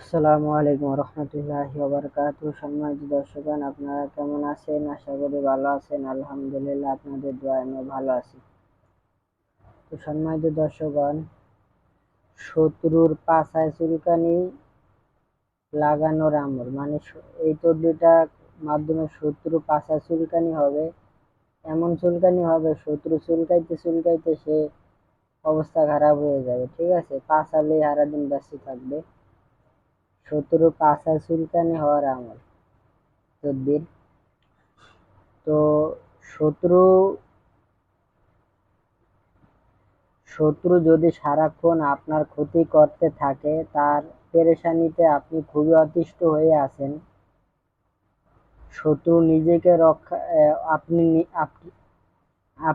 আসসালামু আলাইকুম রহমতুল্লাহি ওয়া সম্মানিত দর্শকগণ, আপনারা কেমন আছেন? আশা করি ভালো আছেন। আলহামদুলিল্লাহ, আপনাদের দোয়ায় আমিও ভালো আছি। তো সম্মানিত দর্শকগণ, শত্রুর পাছায় চুলকানি লাগানোর আমল, মানে এই তদবিরটার মাধ্যমে শত্রু পাছায় চুলকানি হবে, এমন চুলকানি হবে শত্রু চুলকাইতে চুলকাইতে সে অবস্থা খারাপ হয়ে যাবে। ঠিক আছে, পাছালেই সারাদিন ব্যস্ত থাকবে। শত্রু পাছায় চুলকানি হওয়ার আমল তদবির। তো শত্রু যদি সারাক্ষণ আপনার ক্ষতি করতে থাকে, তার পেরেশানিতে আপনি খুবই অতিষ্ঠ হয়ে আছেন, শত্রু নিজেকে রক্ষা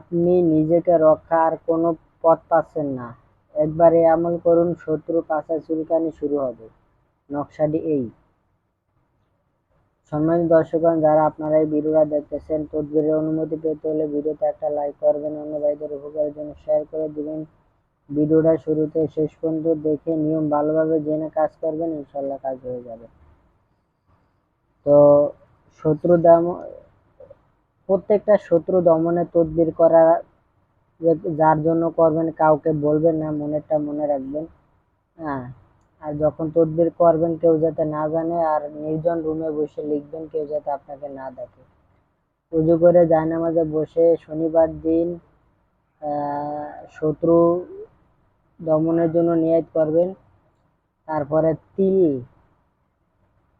আপনি নিজেকে রক্ষার কোনো পথ পাচ্ছেন না, একবার এই আমল করুন, শত্রু পাছায় চুলকানি শুরু হবে। নকশাটি এই। সম্মানিত দর্শকগণ, যারা আপনারা এই ভিডিওটা দেখতেছেন, তদবিরের অনুমতি পেতে হলে ভিডিওতে একটা লাইক করবেন, অন্য ভাইদের উপকারের জন্য শেয়ার করে দিবেন। ভিডিওটা শুরুতে শেষ পর্যন্ত দেখে নিয়ম ভালোভাবে জেনে কাজ করবেন, ইনশাল্লাহ কাজ হয়ে যাবে। তো প্রত্যেকটা শত্রু দমনের তদবির করা যার জন্য করবেন কাউকে বলবেন না, মনেরটা মনে রাখবেন। হ্যাঁ, আর যখন তদবির করবেন কেউ যাতে না জানে, আর নির্জন রুমে বসে লিখবেন, কেউ যাতে আপনাকে না দেখে। উজু করে জায়নামাজে বসে শনিবার দিন শত্রু দমনের জন্য নিয়ত করবেন। তারপরে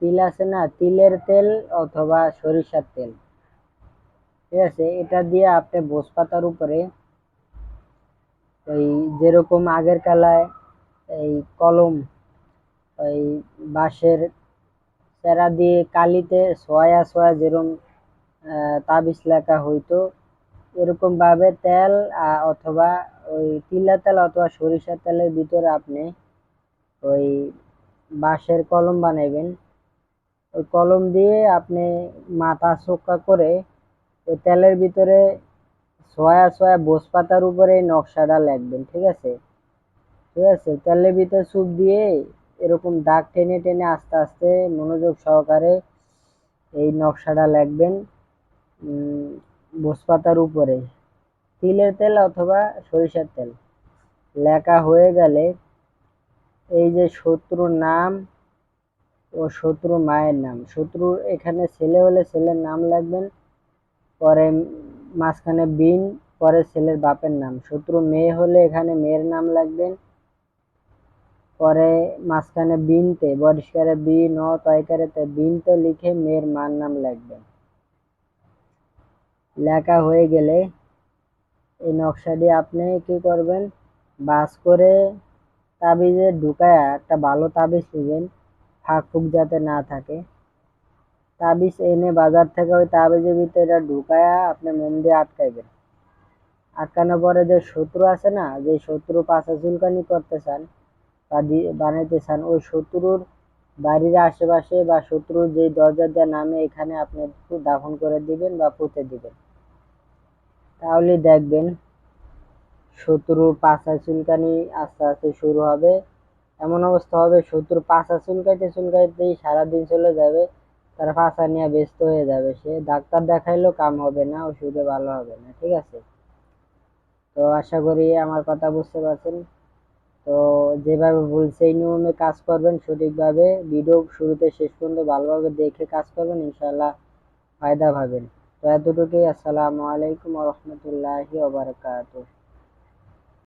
তিল আছে না, তিলের তেল অথবা সরিষার তেল, ঠিক আছে, এটা দিয়ে আপনি বোস পাতার উপরে ওই যেরকম আগের কালায় এই কলম, ওই বাঁশের চেরা দিয়ে কালিতে সোয়া সোয়া যেরকম তাবিজ লেখা হইতো, এরকম ভাবে তেল অথবা ওই তিলা তেল অথবা সরিষার তেলের ভিতরে আপনি ওই বাঁশের কলম বানাইবেন। ওই কলম দিয়ে আপনি মাথা চোক্কা করে ওই তেলের ভিতরে সোয়া সোয়া বোস পাতার উপরে নকশাটা লিখবেন। ঠিক আছে, তেলের ভিতরে চুপ দিয়ে এরকম দাগ টেনে টেনে আস্তে আস্তে মনোযোগ সহকারে এই নকশাটা লিখবেন বোস পাতার উপরে, তিলের তেল অথবা সরিষার তেল। লেখা হয়ে গেলে এই যে শত্রুর নাম ও শত্রু মায়ের নাম, শত্রুর এখানে ছেলে হলে ছেলের নাম লিখবেন, পরে মাঝখানে বিন, পরে ছেলের বাপের নাম। শত্রু মেয়ে হলে এখানে মেয়ের নাম লিখবেন, পরে মাঝখানে বিনতে বরিষ্কারে বি ন তয়কারে বিনতে লিখে মেয়ের মার নাম লিখবেন। লেখা হয়ে গেলে এই নকশাটি আপনি কি করবেন, বাস করে তাবিজে ঢুকায়া একটা ভালো তাবিজ নেবেন, ফাঁক ফুক যাতে না থাকে। তাবিজ এনে বাজার থেকে ওই তাবিজের ভিতরে ঢুকায়া আপনি মোম দিয়ে আটকাইবেন। আটকানোর পরে যে শত্রু আছে না, যে শত্রু পাছা চুলকানি করতে চান বা বানাইতে চান, ওই শত্রুর বাড়ির আশেপাশে বা শত্রুর যে দরজা দেওয়া নামে এখানে আপনি দাফন করে দিবেন বা পুঁতে দিবেন। তাহলে দেখবেন শত্রু পাছা চুলকানি আস্তে আস্তে শুরু হবে। এমন অবস্থা হবে শত্রু পাছা চুলকাইতে চুলকাইতেই সারাদিন চলে যাবে, তার পাছা নিয়ে ব্যস্ত হয়ে যাবে, সে ডাক্তার দেখাইলেও কাম হবে না, ওষুধে ভালো হবে না। ঠিক আছে, তো আশা করি আমার কথা বুঝতে পারছেন। তো যেভাবে বলছে এই নিয়মে কাজ করবেন সঠিকভাবে, ভিডিও শুরুতে শেষ পর্যন্ত ভালোভাবে দেখে কাজ করবেন, ইনশাআল্লাহ ফায়দা পাবেন। তো এতটুকুই। আসসালামু আলাইকুম ওয়া রাহমাতুল্লাহি ওয়া বারাকাতুহু।